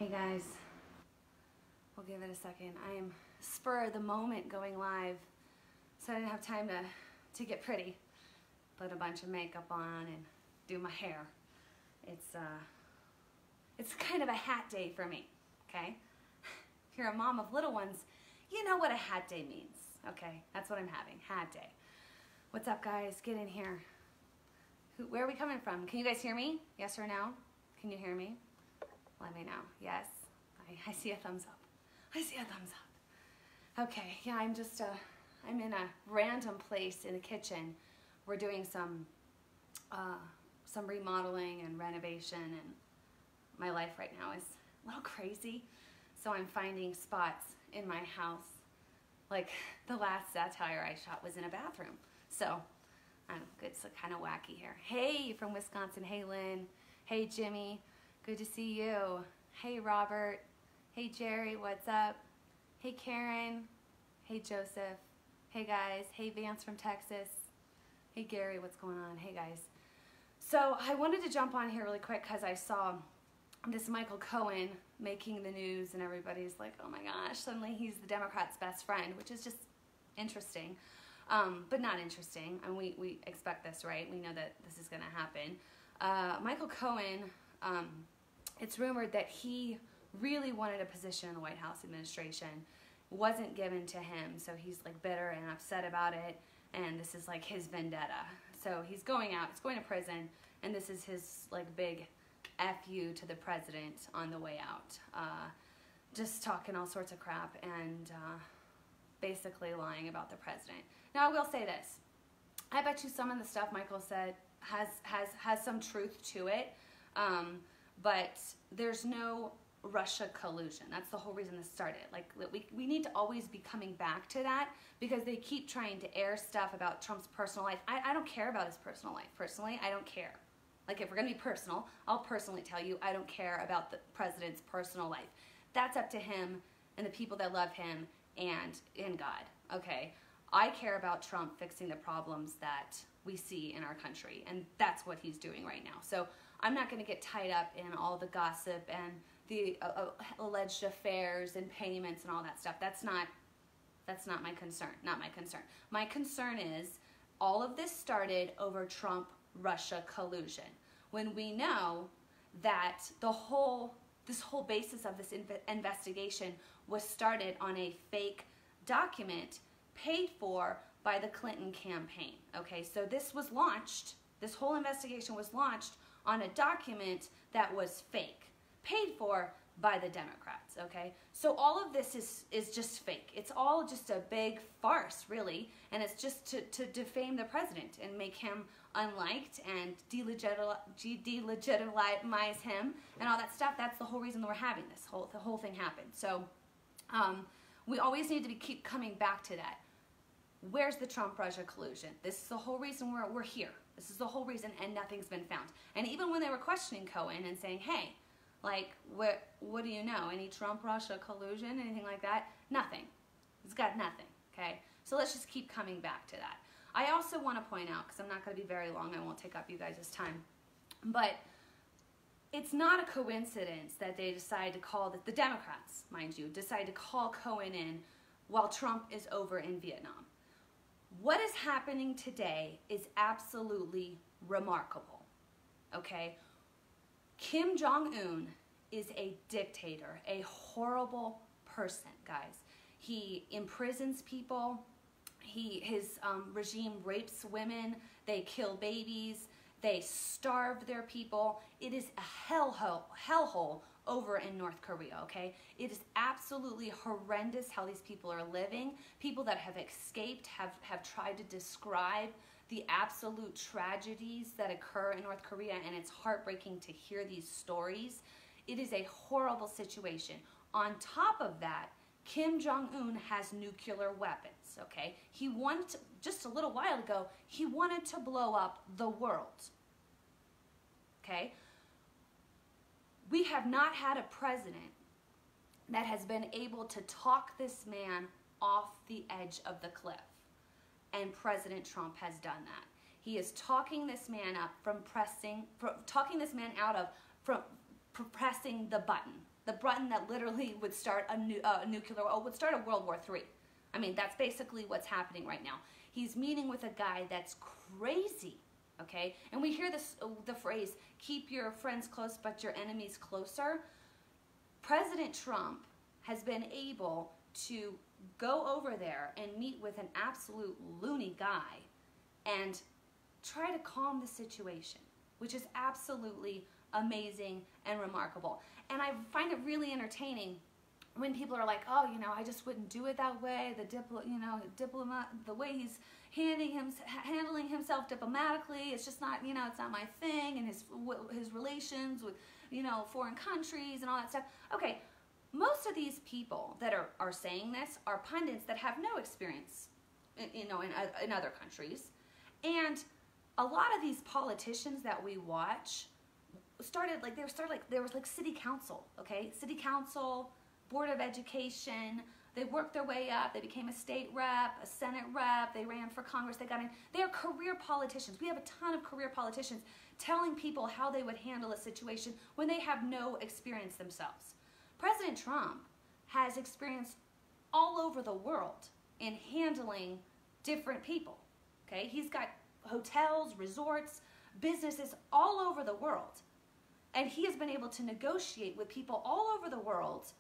Hey guys, we'll give it a second. I am spur of the moment going live, so I didn't have time to get pretty, put a bunch of makeup on and do my hair. It's kind of a hat day for me, okay? If you're a mom of little ones, you know what a hat day means, okay? That's what I'm having, hat day. What's up guys? Get in here. Where are we coming from? Can you guys hear me? Yes or no? Can you hear me? Let me know. Yes? I see a thumbs up. I see a thumbs up. Okay, yeah, I'm in a random place in the kitchen. We're doing some remodeling and renovation, and my life right now is a little crazy. So I'm finding spots in my house. Like the last satire I shot was in a bathroom. So it's kind of wacky here. Hey, from Wisconsin. Hey, Lynn. Hey, Jimmy. Good to see you. Hey, Robert. Hey, Jerry. What's up? Hey, Karen. Hey, Joseph. Hey, guys. Hey, Vance from Texas. Hey, Gary. What's going on? Hey, guys. So I wanted to jump on here really quick because I saw this Michael Cohen making the news, and everybody's like, oh my gosh, suddenly he's the Democrats' best friend, which is just interesting. But not interesting. And we expect this, right? We know that this is going to happen. Michael Cohen, it's rumored that he really wanted a position in the White House administration. Wasn't given to him, so he's like bitter and upset about it, and this is like his vendetta. So he's going out, he's going to prison, and this is his like big FU to the president on the way out. Just talking all sorts of crap and basically lying about the president. Now I will say this, I bet you some of the stuff Michael said has some truth to it, but there's no Russia collusion. That's the whole reason this started. Like we need to always be coming back to that, because they keep trying to air stuff about Trump's personal life. I don't care about his personal life. Personally, I don't care. Like if we're gonna be personal, I'll personally tell you I don't care about the president's personal life. That's up to him and the people that love him and in God, okay? I care about Trump fixing the problems that we see in our country, and that's what he's doing right now. So I'm not gonna get tied up in all the gossip and the alleged affairs and payments and all that stuff. That's not my concern, not my concern. My concern is all of this started over Trump-Russia collusion, when we know that this whole basis of this investigation was started on a fake document paid for by the Clinton campaign. Okay, so this whole investigation was launched on a document that was fake, paid for by the Democrats, okay? So all of this is just fake. It's all just a big farce, really, and it's just to defame the president and make him unliked and delegitimize him and all that stuff. That's the whole reason that we're having this. The whole thing happened. So we always need to keep coming back to that. Where's the Trump-Russia collusion? This is the whole reason we're here. This is the whole reason, and nothing's been found. And even when they were questioning Cohen and saying, hey, like, what do you know? Any Trump-Russia collusion, anything like that? Nothing. It's got nothing, okay? So let's just keep coming back to that. I also want to point out, because I'm not going to be very long, I won't take up you guys' time, but it's not a coincidence that they decide to call, the Democrats, mind you, decide to call Cohen in while Trump is over in Vietnam. What is happening today is absolutely remarkable, okay? Kim Jong-un is a dictator, a horrible person, guys. He imprisons people. His regime rapes women. They kill babies. They starve their people. It is a hellhole over in North Korea, okay? It is absolutely horrendous how these people are living. People that have escaped have tried to describe the absolute tragedies that occur in North Korea, and it's heartbreaking to hear these stories. It is a horrible situation. On top of that, Kim Jong-un has nuclear weapons, okay? He wanted to, just a little while ago, he wanted to blow up the world, okay? We have not had a president that has been able to talk this man off the edge of the cliff. And President Trump has done that. He is talking this man up from pressing the button, The button that literally would start would start a World War III. I mean, that's basically what's happening right now. He's meeting with a guy that's crazy, okay? And we hear the phrase, keep your friends close but your enemies closer. President Trump has been able to go over there and meet with an absolute loony guy and try to calm the situation, which is absolutely amazing and remarkable. And I find it really entertaining when people are like, oh, I just wouldn't do it that way. The way he's handling himself diplomatically, it's just not, it's not my thing. And his relations with, foreign countries and all that stuff. Okay, most of these people that are saying this are pundits that have no experience, in other countries. And a lot of these politicians that we watch there was city council, okay? City council, board of education. They worked their way up. They became a state rep, a Senate rep. They ran for Congress. They got in. They are career politicians. We have a ton of career politicians telling people how they would handle a situation when they have no experience themselves. President Trump has experience all over the world in handling different people, okay? He's got hotels, resorts, businesses all over the world. And he has been able to negotiate with people all over the world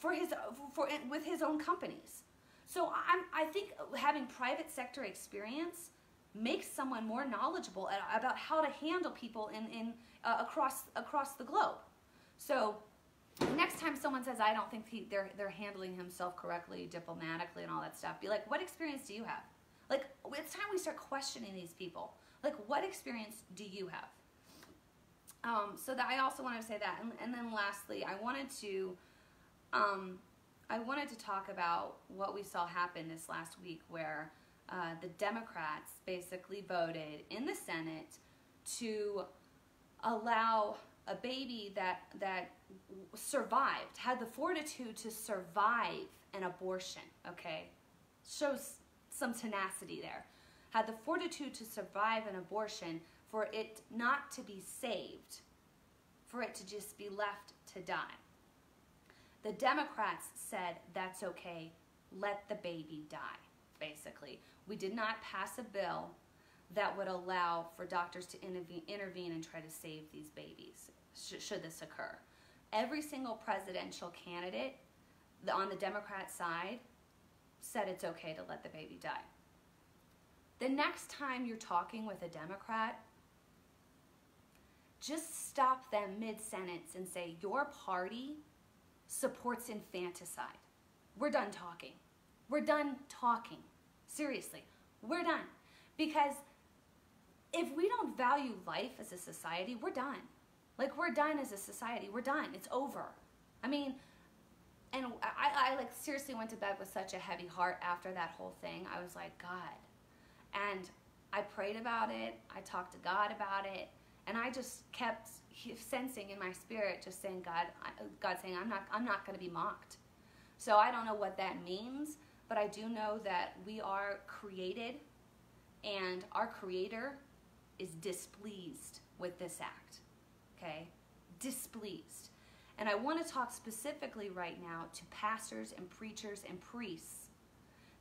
with his own companies. So I think having private sector experience makes someone more knowledgeable about how to handle people across the globe. So next time someone says, I don't think they're handling himself correctly, diplomatically, and all that stuff, be like, what experience do you have? Like, it's time we start questioning these people. Like, what experience do you have? So that I also wanted to say that, and then lastly, I wanted to talk about what we saw happen this last week, where the Democrats basically voted in the Senate to allow a baby that survived, had the fortitude to survive an abortion. Okay, shows some tenacity there. Had the fortitude to survive an abortion, for it not to be saved, for it to just be left to die. The Democrats said, that's okay, let the baby die, basically. We did not pass a bill that would allow for doctors to intervene and try to save these babies, should this occur. Every single presidential candidate on the Democrat side said it's okay to let the baby die. The next time you're talking with a Democrat, just stop them mid-sentence and say, your party supports infanticide. We're done talking. We're done talking. Seriously, we're done. Because if we don't value life as a society, we're done. Like, we're done as a society. We're done. It's over. I mean, and I seriously went to bed with such a heavy heart after that whole thing. I was like, God. And I prayed about it. I talked to God about it. And I just kept sensing in my spirit, just saying, God saying, I'm not going to be mocked. So I don't know what that means, but I do know that we are created, and our Creator is displeased with this act. Okay? Displeased. And I want to talk specifically right now to pastors and preachers and priests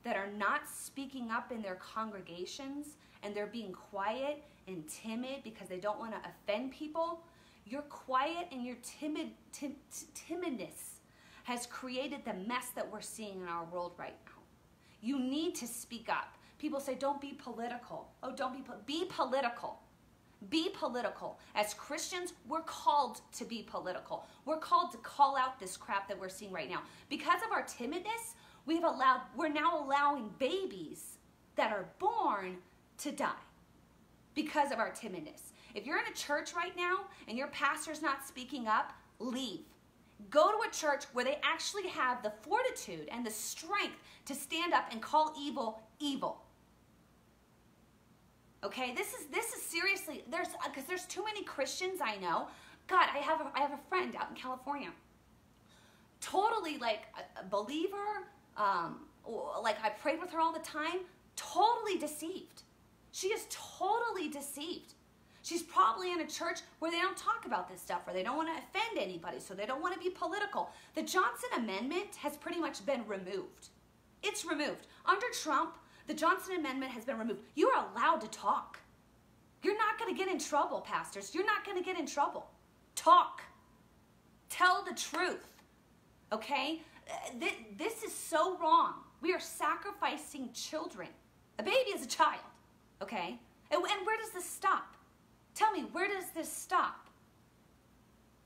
that are not speaking up in their congregations, and they're being quiet and timid because they don't want to offend people. Your quiet and your timidness has created the mess that we're seeing in our world right now. You need to speak up. People say, don't be political. Oh, be political. Be political. As Christians, we're called to be political. We're called to call out this crap that we're seeing right now. Because of our timidness, we're now allowing babies that are born to die because of our timidness. If you're in a church right now and your pastor's not speaking up, leave. Go to a church where they actually have the fortitude and the strength to stand up and call evil, evil. Okay, this is seriously, because there's too many Christians I know. God, I have a friend out in California, totally like a believer, like I prayed with her all the time, totally deceived. She is totally deceived. She's probably in a church where they don't talk about this stuff, or they don't want to offend anybody, so they don't want to be political. The Johnson Amendment has pretty much been removed. It's removed. Under Trump, the Johnson Amendment has been removed. You are allowed to talk. You're not going to get in trouble, pastors. You're not going to get in trouble. Talk. Tell the truth. Okay? This is so wrong. We are sacrificing children. A baby is a child. Okay? And where does this stop? Tell me, where does this stop?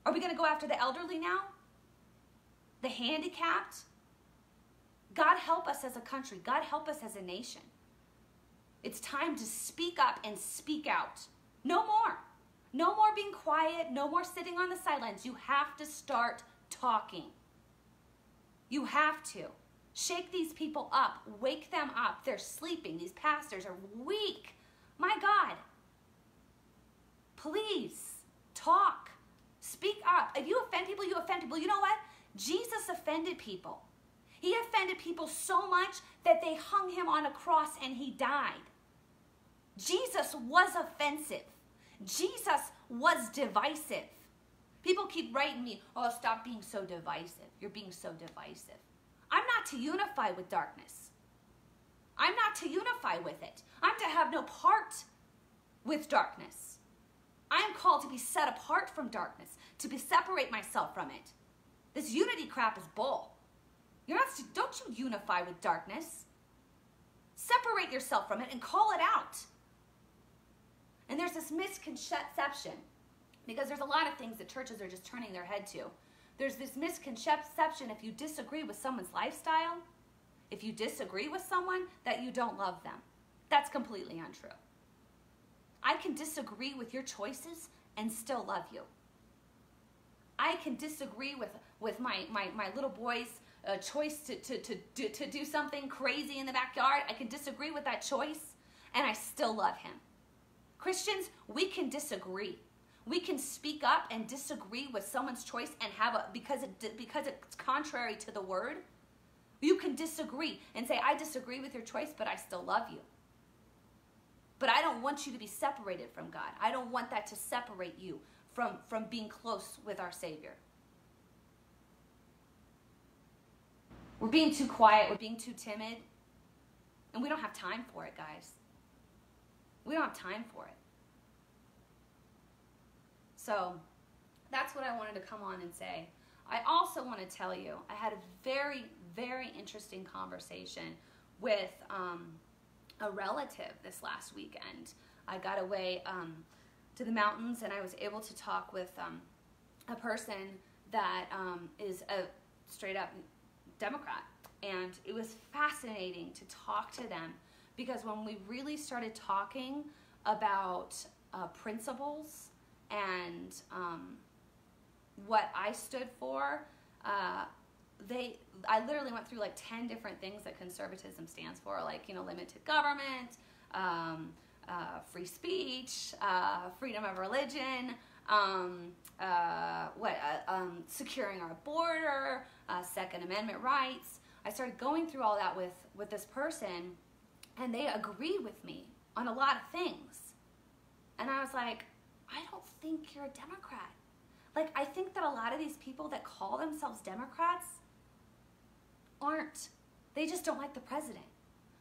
Are we going to go after the elderly now? The handicapped? God help us as a country. God help us as a nation. It's time to speak up and speak out. No more. No more being quiet. No more sitting on the sidelines. You have to start talking. You have to. Shake these people up. Wake them up. They're sleeping. These pastors are weak. My God. Please talk. Speak up. If you offend people, you offend people. You know what? Jesus offended people. He offended people so much that they hung him on a cross and he died. Jesus was offensive. Jesus was divisive. People keep writing me, oh, stop being so divisive. You're being so divisive. I'm not to unify with darkness. I'm not to unify with it. I'm to have no part with darkness. I am called to be set apart from darkness, to separate myself from it. This unity crap is bull. Don't you unify with darkness. Separate yourself from it and call it out. And there's this misconception, because there's a lot of things that churches are just turning their head to. There's this misconception if you disagree with someone's lifestyle, if you disagree with someone, that you don't love them. That's completely untrue. I can disagree with your choices and still love you. I can disagree with my little boy's choice to do something crazy in the backyard. I can disagree with that choice and I still love him. Christians, we can disagree. We can speak up and disagree with someone's choice and because it's contrary to the word. You can disagree and say, I disagree with your choice, but I still love you. But I don't want you to be separated from God. I don't want that to separate you from being close with our Savior. We're being too quiet. We're being too timid. And we don't have time for it, guys. We don't have time for it. So that's what I wanted to come on and say. I also want to tell you, I had a very, very interesting conversation with a relative this last weekend. I got away to the mountains and I was able to talk with a person that is a straight up Democrat. And it was fascinating to talk to them because when we really started talking about principles and what I stood for, I literally went through like 10 different things that conservatism stands for, like, limited government, free speech, freedom of religion, securing our border, Second Amendment rights. I started going through all that with this person, and they agree with me on a lot of things. And I was like, I don't think you're a Democrat. Like, I think that a lot of these people that call themselves Democrats aren't. They just don't like the president.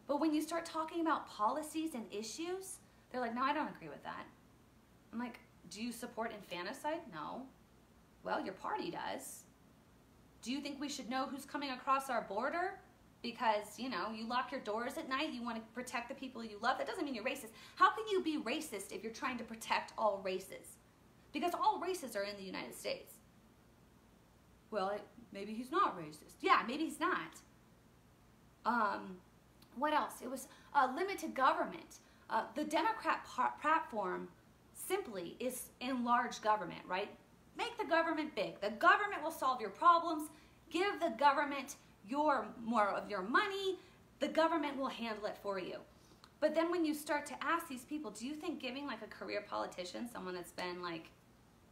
But when you start talking about policies and issues, they're like, no, I don't agree with that. I'm like, do you support infanticide? No. Well, your party does. Do you think we should know who's coming across our border? Because, you lock your doors at night, you want to protect the people you love. That doesn't mean you're racist. How can you be racist if you're trying to protect all races? Because all races are in the United States. Well, maybe he's not racist. Yeah, maybe he's not. What else? It was limited government. The Democrat platform simply is enlarge government, right? Make the government big. The government will solve your problems. Give the government more of your money. The government will handle it for you. But then when you start to ask these people, do you think giving like a career politician, someone that's been like,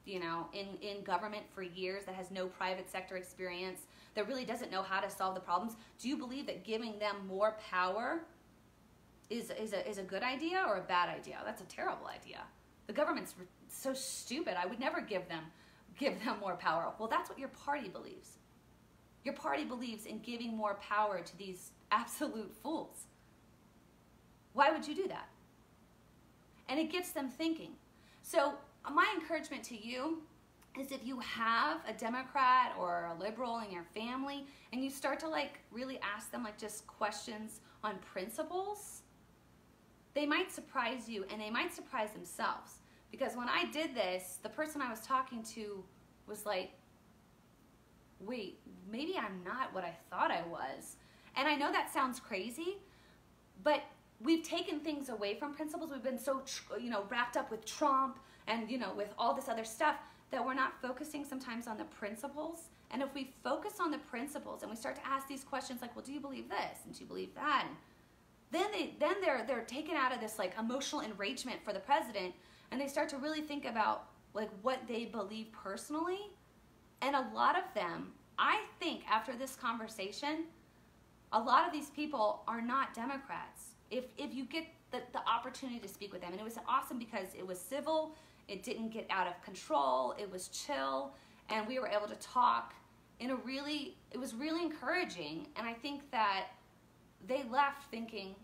in government for years, that has no private sector experience, that really doesn't know how to solve the problems, do you believe that giving them more power is a good idea or a bad idea? That's a terrible idea. the government's so stupid. I would never give them more power. Well, that's what your party believes. Your party believes in giving more power to these absolute fools. Why would you do that? And it gets them thinking. So my encouragement to you is if you have a Democrat or a liberal in your family and you start to like really ask them like just questions on principles, they might surprise you and they might surprise themselves. Because when I did this, the person I was talking to was like, wait, maybe I'm not what I thought I was. And I know that sounds crazy, but we've taken things away from principles. We've been so, wrapped up with Trump and, with all this other stuff that we're not focusing sometimes on the principles. And if we focus on the principles and we start to ask these questions like, well, do you believe this? And do you believe that? And then they're taken out of this like emotional enragement for the president, and they start to really think about like what they believe personally. And a lot of them, I think after this conversation, a lot of these people are not Democrats. If you get the opportunity to speak with them, and it was awesome because it was civil, it didn't get out of control, it was chill, and we were able to talk it was really encouraging. And I think that they left thinking,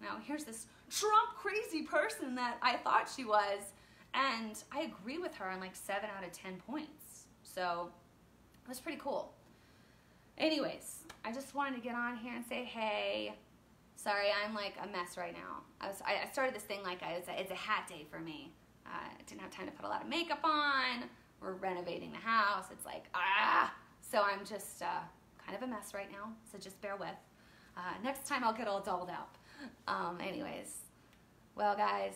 now here's this Trump crazy person that I thought she was, and I agree with her on like 7 out of 10 points. So it was pretty cool. Anyways, I just wanted to get on here and say, hey, sorry, I'm like a mess right now. I started this thing like it's a hat day for me. I didn't have time to put a lot of makeup on. We're renovating the house. It's like, so I'm just kind of a mess right now, so just bear with. Next time I'll get all dolled up. Anyways, well guys,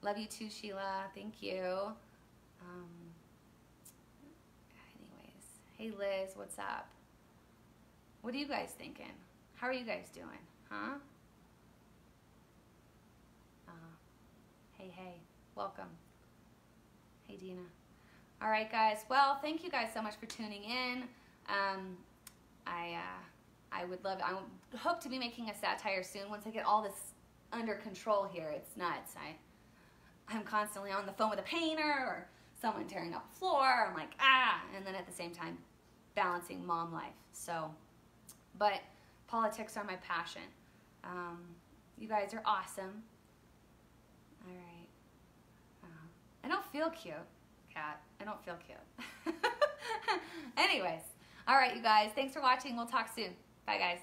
love you too, Sheila. Thank you. Anyways, hey Liz, what's up? What are you guys thinking? How are you guys doing? Huh? Hey, welcome. Hey Dina. All right, guys. Well, thank you guys so much for tuning in. I hope to be making a satire soon once I get all this under control here. It's nuts. I'm constantly on the phone with a painter or someone tearing up a floor. I'm like, and then at the same time balancing mom life. So, but politics are my passion. You guys are awesome. All right. I don't feel cute, Kat. I don't feel cute. Anyways, all right, you guys. Thanks for watching. We'll talk soon. Bye, guys.